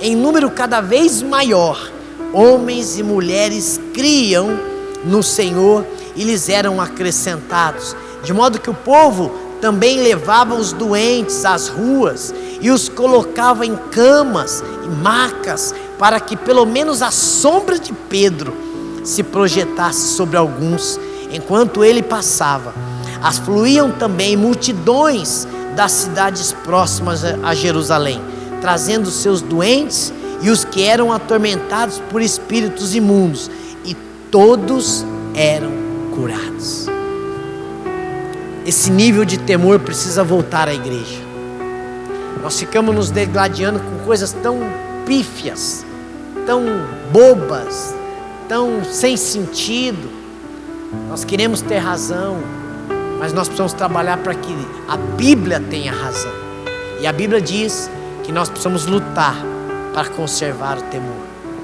Em número cada vez maior, homens e mulheres criam no Senhor e lhes eram acrescentados, de modo que o povo também levava os doentes às ruas e os colocava em camas e macas, para que pelo menos a sombra de Pedro se projetasse sobre alguns, enquanto ele passava. Afluíam também multidões das cidades próximas a Jerusalém, trazendo seus doentes e os que eram atormentados por espíritos imundos, e todos eram curados. Esse nível de temor precisa voltar à igreja. Nós ficamos nos degladiando com coisas tão pífias, tão bobas, tão sem sentido. Nós queremos ter razão, mas nós precisamos trabalhar para que a Bíblia tenha razão. E a Bíblia diz que nós precisamos lutar para conservar o temor.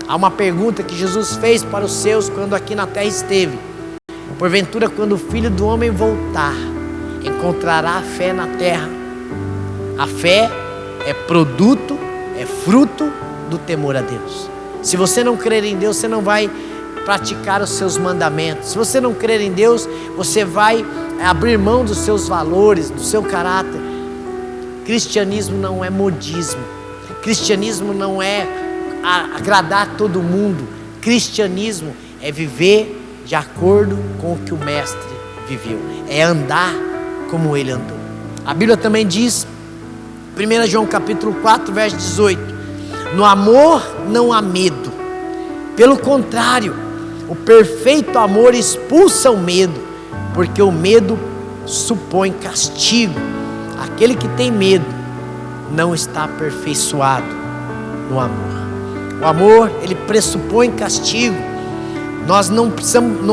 Há uma pergunta que Jesus fez para os seus quando aqui na terra esteve: porventura, quando o Filho do Homem voltar, encontrará a fé na terra? A fé é produto, é fruto do temor a Deus. Se você não crer em Deus, você não vai praticar os seus mandamentos. Se você não crer em Deus, você vai abrir mão dos seus valores, do seu caráter. Cristianismo não é modismo. Cristianismo não é agradar todo mundo. Cristianismo é viver de acordo com o que o Mestre viveu. É andar como Ele andou. A Bíblia também diz, 1 João capítulo 4, verso 18: no amor não há medo. Pelo contrário, o perfeito amor expulsa o medo, porque o medo supõe castigo. Aquele que tem medo não está aperfeiçoado no amor. O amor, ele pressupõe castigo. Nós não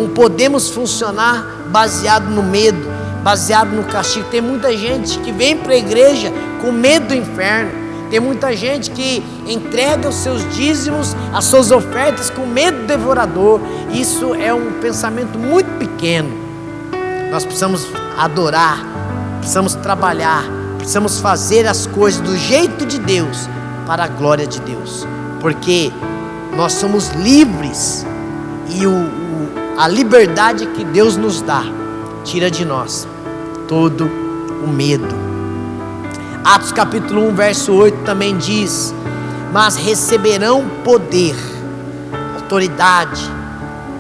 podemos funcionar baseado no medo, baseado no castigo. Tem muita gente que vem para a igreja com medo do inferno. Tem muita gente que entrega os seus dízimos, as suas ofertas com medo do devorador. Isso é um pensamento muito pequeno. Nós precisamos adorar, precisamos trabalhar, precisamos fazer as coisas do jeito de Deus, para a glória de Deus, porque nós somos livres e a liberdade que Deus nos dá tira de nós todo o medo. Atos capítulo 1, verso 8 também diz: mas receberão poder, autoridade,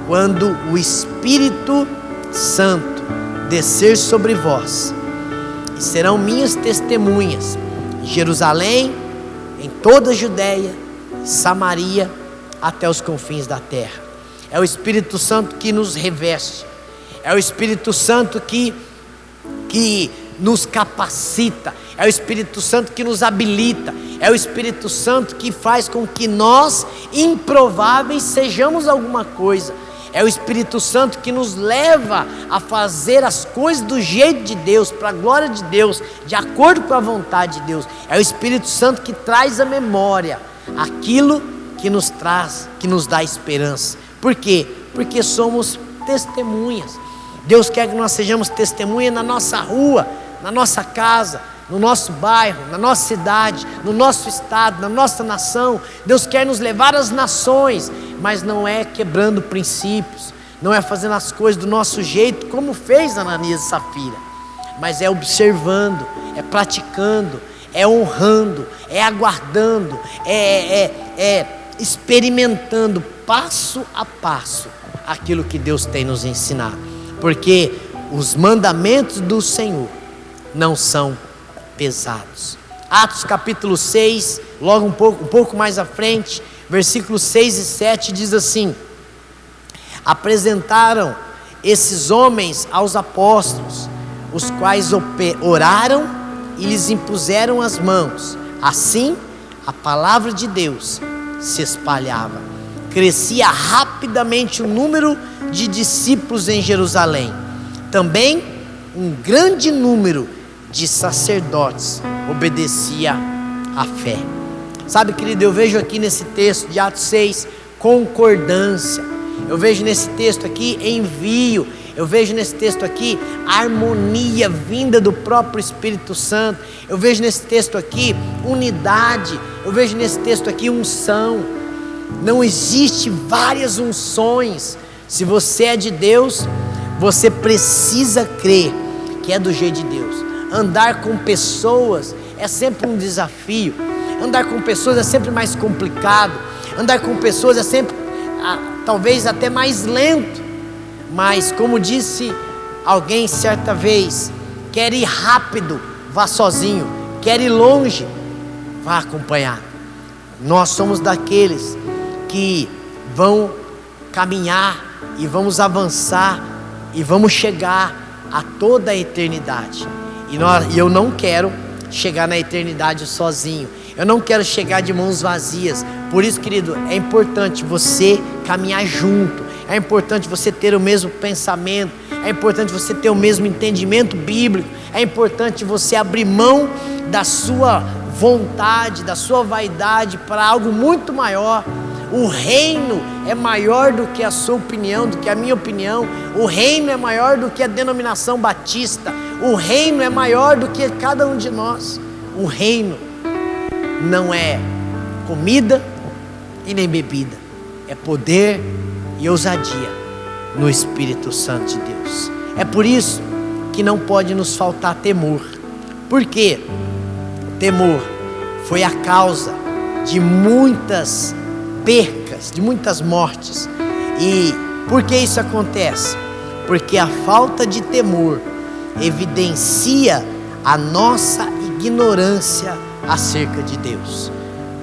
quando o Espírito Santo descer sobre vós, e serão minhas testemunhas em Jerusalém, em toda a Judéia, Samaria, até os confins da terra. É o Espírito Santo que nos reveste, é o Espírito Santo que nos capacita, é o Espírito Santo que nos habilita, é o Espírito Santo que faz com que nós, improváveis, sejamos alguma coisa. É o Espírito Santo que nos leva a fazer as coisas do jeito de Deus, para a glória de Deus, de acordo com a vontade de Deus. É o Espírito Santo que traz à memória aquilo que nos traz, que nos dá esperança. Por quê? Porque somos testemunhas. Deus quer que nós sejamos testemunha na nossa rua, na nossa casa, no nosso bairro, na nossa cidade, no nosso estado, na nossa nação. Deus quer nos levar às nações, mas não é quebrando princípios, não é fazendo as coisas do nosso jeito, como fez Ananias e Safira, mas é observando, é praticando, é honrando, é aguardando, é experimentando passo a passo aquilo que Deus tem nos ensinado, porque os mandamentos do Senhor não são pesados. Atos capítulo 6, logo um pouco mais à frente, versículos 6 e 7 diz assim: apresentaram esses homens aos apóstolos, os quais oraram e lhes impuseram as mãos. Assim a palavra de Deus se espalhava, crescia rapidamente o número de discípulos em Jerusalém. Também um grande número de sacerdotes obedecia à fé. Sabe, querido, eu vejo aqui nesse texto de Atos 6 concordância, eu vejo nesse texto aqui envio, eu vejo nesse texto aqui harmonia vinda do próprio Espírito Santo, eu vejo nesse texto aqui unidade, eu vejo nesse texto aqui unção. Não existe várias unções. Se você é de Deus, você precisa crer que é do jeito de Deus. Andar com pessoas é sempre um desafio. Andar com pessoas é sempre mais complicado. Andar com pessoas é sempre, talvez até mais lento. Mas como disse alguém certa vez, quer ir rápido, vá sozinho. Quer ir longe, vá acompanhado. Nós somos daqueles que vão caminhar e vamos avançar e vamos chegar a toda a eternidade. E eu não quero chegar na eternidade sozinho. Eu não quero chegar de mãos vazias. Por isso, querido, é importante você caminhar junto. É importante você ter o mesmo pensamento. É importante você ter o mesmo entendimento bíblico. É importante você abrir mão da sua vontade, da sua vaidade para algo muito maior. O reino é maior do que a sua opinião, do que a minha opinião. O reino é maior do que a denominação batista. O reino é maior do que cada um de nós. O reino não é comida e nem bebida. É poder e ousadia no Espírito Santo de Deus. É por isso que não pode nos faltar temor. Por quê? O temor foi a causa de muitas percas, de muitas mortes. E por que isso acontece? Porque a falta de temor evidencia a nossa ignorância acerca de Deus.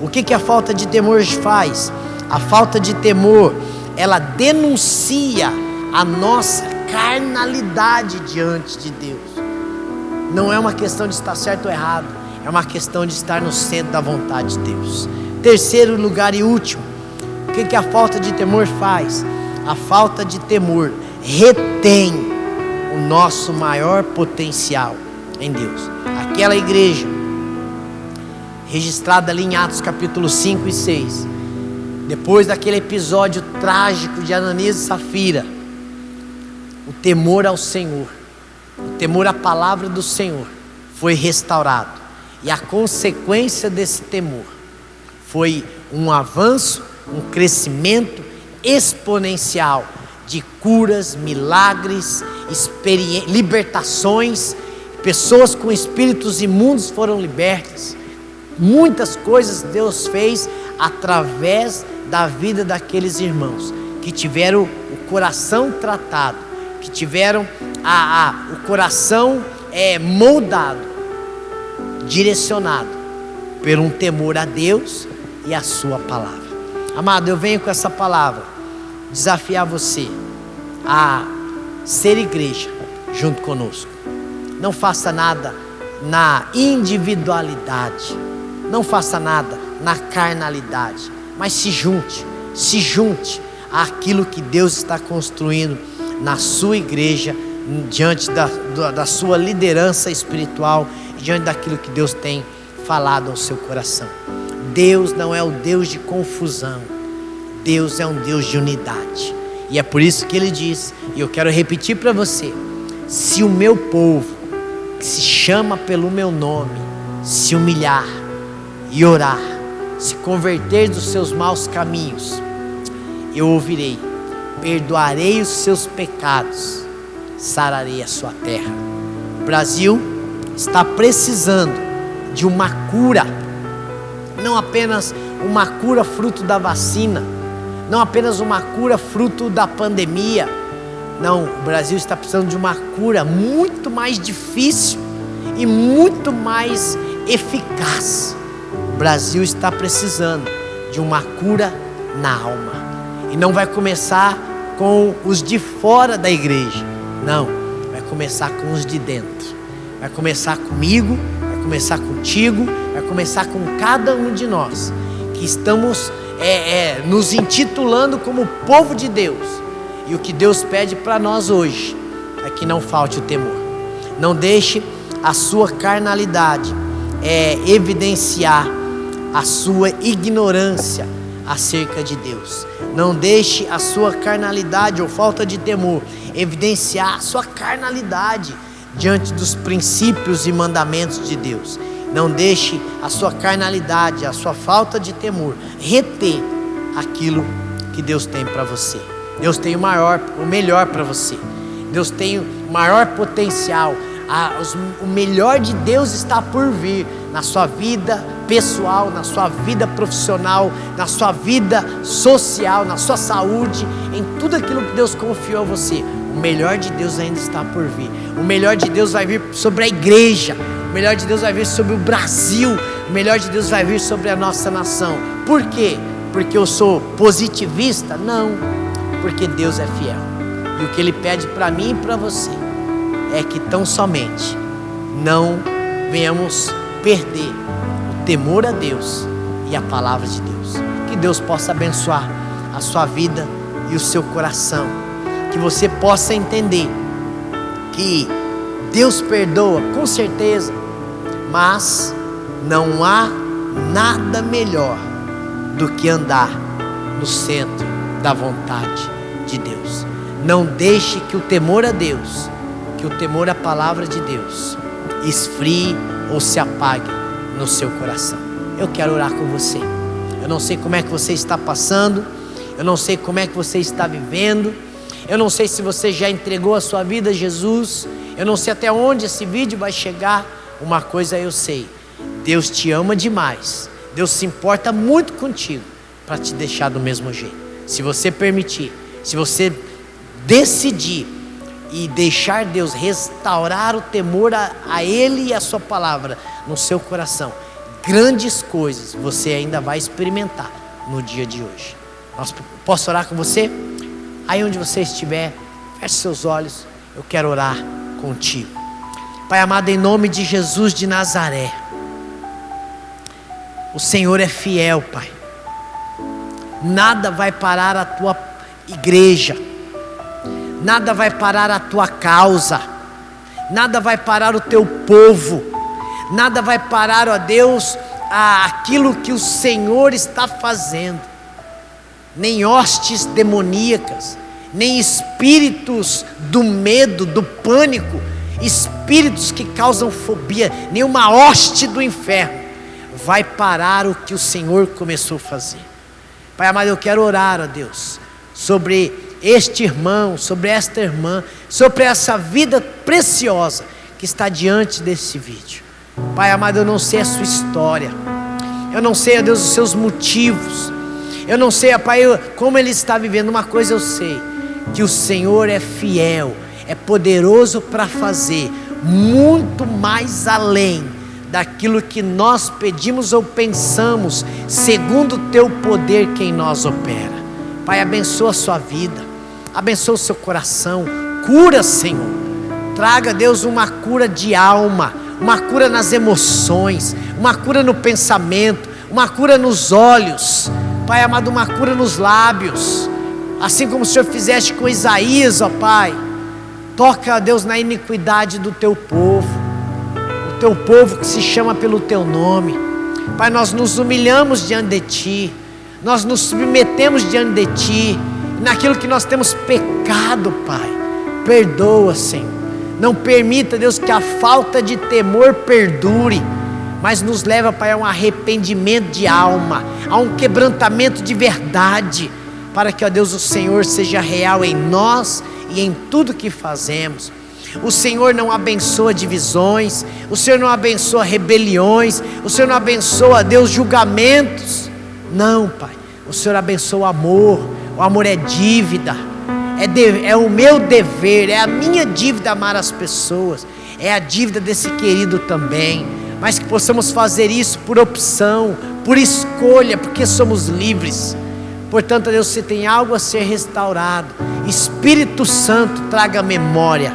O que a falta de temor faz? A falta de temor, ela denuncia a nossa carnalidade diante de Deus. Não é uma questão de estar certo ou errado, é uma questão de estar no centro da vontade de Deus. Terceiro lugar e último, o que a falta de temor faz? A falta de temor retém o nosso maior potencial em Deus. Aquela igreja registrada ali em Atos capítulo 5 e 6, depois daquele episódio trágico de Ananias e Safira, o temor ao Senhor, o temor à palavra do Senhor foi restaurado. E a consequência desse temor foi um avanço, um crescimento exponencial de curas, milagres, libertações. Pessoas com espíritos imundos foram libertas. Muitas coisas Deus fez através da vida daqueles irmãos que tiveram o coração tratado, que tiveram o coração moldado, direcionado por um temor a Deus e a sua palavra. Amado, eu venho com essa palavra desafiar você a ser igreja junto conosco. Não faça nada na individualidade, não faça nada na carnalidade, mas se junte àquilo que Deus está construindo na sua igreja, diante da sua liderança espiritual, diante daquilo que Deus tem falado ao seu coração. Deus não é o Deus de confusão, Deus é um Deus de unidade. E é por isso que Ele diz, e eu quero repetir para você: se o meu povo, que se chama pelo meu nome, se humilhar e orar, se converter dos seus maus caminhos, eu ouvirei, perdoarei os seus pecados, sararei a sua terra. O Brasil está precisando de uma cura, não apenas uma cura fruto da vacina, não apenas uma cura fruto da pandemia. Não, o Brasil está precisando de uma cura muito mais difícil e muito mais eficaz. O Brasil está precisando de uma cura na alma. E não vai começar com os de fora da igreja. Não, vai começar com os de dentro. Vai começar comigo, vai começar contigo, vai começar com cada um de nós que estamos nos intitulando como povo de Deus. E o que Deus pede para nós hoje é que não falte o temor. Não deixe a sua carnalidade evidenciar a sua ignorância acerca de Deus. Não deixe a sua carnalidade ou falta de temor evidenciar a sua carnalidade diante dos princípios e mandamentos de Deus. Não deixe a sua carnalidade, a sua falta de temor reter aquilo que Deus tem para você. Deus tem o melhor para você. Deus tem o maior potencial. O melhor de Deus está por vir na sua vida pessoal, na sua vida profissional, na sua vida social, na sua saúde, em tudo aquilo que Deus confiou a você. O melhor de Deus ainda está por vir. O melhor de Deus vai vir sobre a igreja. O melhor de Deus vai vir sobre o Brasil. O melhor de Deus vai vir sobre a nossa nação. Por quê? Porque eu sou positivista? Não, porque Deus é fiel. E o que Ele pede para mim e para você é que tão somente não venhamos perder o temor a Deus e a palavra de Deus. Que Deus possa abençoar a sua vida e o seu coração. Que você possa entender que Deus perdoa, com certeza, mas não há nada melhor do que andar no centro da vontade de Deus. Não deixe que o temor a Deus, que o temor à palavra de Deus esfrie ou se apague no seu coração. Eu quero orar com você. Eu não sei como é que você está passando, eu não sei como é que você está vivendo, eu não sei se você já entregou a sua vida a Jesus, eu não sei até onde esse vídeo vai chegar. Uma coisa eu sei: Deus te ama demais, Deus se importa muito contigo para te deixar do mesmo jeito. Se você permitir, se você decidir e deixar Deus restaurar o temor a Ele e a sua palavra no seu coração, grandes coisas você ainda vai experimentar no dia de hoje. Posso orar com você? Aí onde você estiver, feche seus olhos, eu quero orar contigo. Pai amado, em nome de Jesus de Nazaré, o Senhor é fiel, Pai. Nada vai parar a tua igreja, nada vai parar a tua causa, nada vai parar o teu povo, nada vai parar, ó Deus, aquilo que o Senhor está fazendo. Nem hostes demoníacas, nem espíritos do medo, do pânico, espíritos que causam fobia, nenhuma hoste do inferno vai parar o que o Senhor começou a fazer. Pai amado, eu quero orar, ó Deus, sobre este irmão, sobre esta irmã, sobre essa vida preciosa que está diante desse vídeo. Pai amado, eu não sei a sua história, eu não sei, ó Deus, os seus motivos, eu não sei, ó Pai, como ele está vivendo. Uma coisa eu sei, que o Senhor é fiel, é poderoso para fazer muito mais além daquilo que nós pedimos ou pensamos, segundo o teu poder que em nós opera. Pai, abençoa a sua vida, abençoa o seu coração, cura, Senhor. Traga, Deus, uma cura de alma, uma cura nas emoções, uma cura no pensamento, uma cura nos olhos, Pai amado, uma cura nos lábios, assim como o Senhor fizeste com Isaías, ó Pai. Toca, Deus, na iniquidade do teu povo, o teu povo que se chama pelo teu nome. Pai, nós nos humilhamos diante de Ti, nós nos submetemos diante de Ti, naquilo que nós temos pecado, Pai. Perdoa, Senhor. Não permita, Deus, que a falta de temor perdure, mas nos leva, Pai, a um arrependimento de alma, a um quebrantamento de verdade, para que, ó Deus, o Senhor seja real em nós e em tudo que fazemos. O Senhor não abençoa divisões, o Senhor não abençoa rebeliões, o Senhor não abençoa, Deus, julgamentos. Não, Pai, o Senhor abençoa o amor é dívida, é o meu dever, é a minha dívida amar as pessoas, é a dívida desse querido também, mas que possamos fazer isso por opção, por escolha, porque somos livres. Portanto, Deus, se tem algo a ser restaurado, Espírito Santo, traga memória,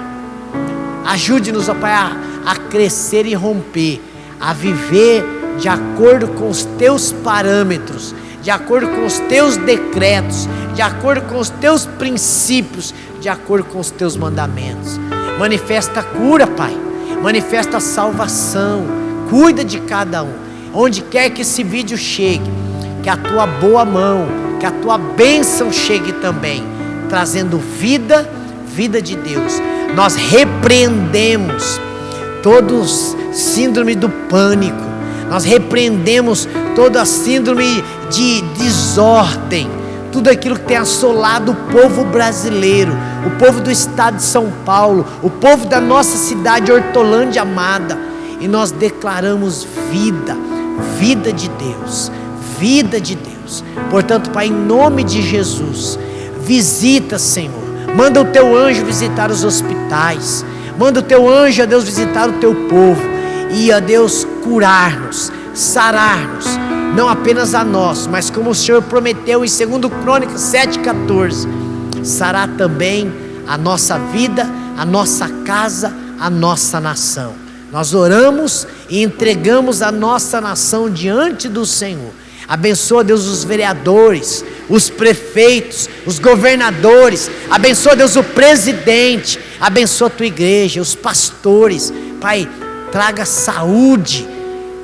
ajude-nos, ó Pai, a crescer e romper, a viver de acordo com os teus parâmetros, de acordo com os teus decretos, de acordo com os teus princípios, de acordo com os teus mandamentos. Manifesta a cura, Pai, manifesta a salvação, cuida de cada um, onde quer que esse vídeo chegue, que a tua boa mão, que a tua bênção chegue também, trazendo vida de Deus. Nós repreendemos todos síndrome do pânico, nós repreendemos toda a síndrome de desordem, tudo aquilo que tem assolado o povo brasileiro, o povo do estado de São Paulo, o povo da nossa cidade Hortolândia amada, e nós declaramos vida de Deus, vida de Deus. Portanto, Pai, em nome de Jesus, visita, Senhor, manda o teu anjo visitar os hospitais, manda o teu anjo, ó Deus, visitar o teu povo, e, ó Deus, curar-nos, sarar-nos, não apenas a nós, mas como o Senhor prometeu em 2 Crônicas 7,14, sarar também a nossa vida, a nossa casa, a nossa nação. Nós oramos e entregamos a nossa nação diante do Senhor. Abençoa, Deus, os vereadores, os prefeitos, os governadores. Abençoa, Deus, o presidente. Abençoa a tua igreja, os pastores. Pai, traga saúde.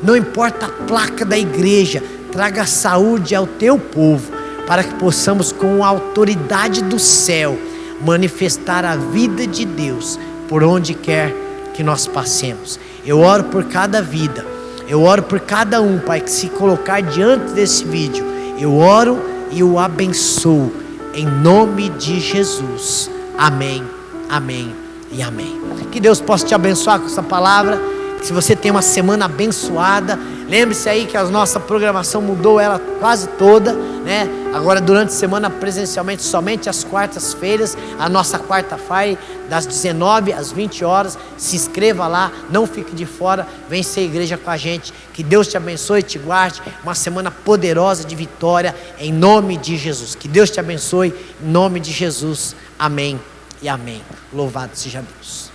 Não importa a placa da igreja, traga saúde ao teu povo, para que possamos, com a autoridade do céu, manifestar a vida de Deus por onde quer que nós passemos. Eu oro por cada vida, eu oro por cada um, Pai, que se colocar diante desse vídeo, eu oro e o abençoo, em nome de Jesus. Amém, amém e amém. Que Deus possa te abençoar com essa palavra. Se você tem uma semana abençoada, lembre-se aí que a nossa programação mudou ela quase toda, né? Agora durante a semana presencialmente somente às quartas-feiras, a nossa quarta-feira das 19 às 20 horas. Se inscreva lá, não fique de fora, vem ser igreja com a gente. Que Deus te abençoe e te guarde, uma semana poderosa de vitória em nome de Jesus. Que Deus te abençoe em nome de Jesus. Amém e amém. Louvado seja Deus.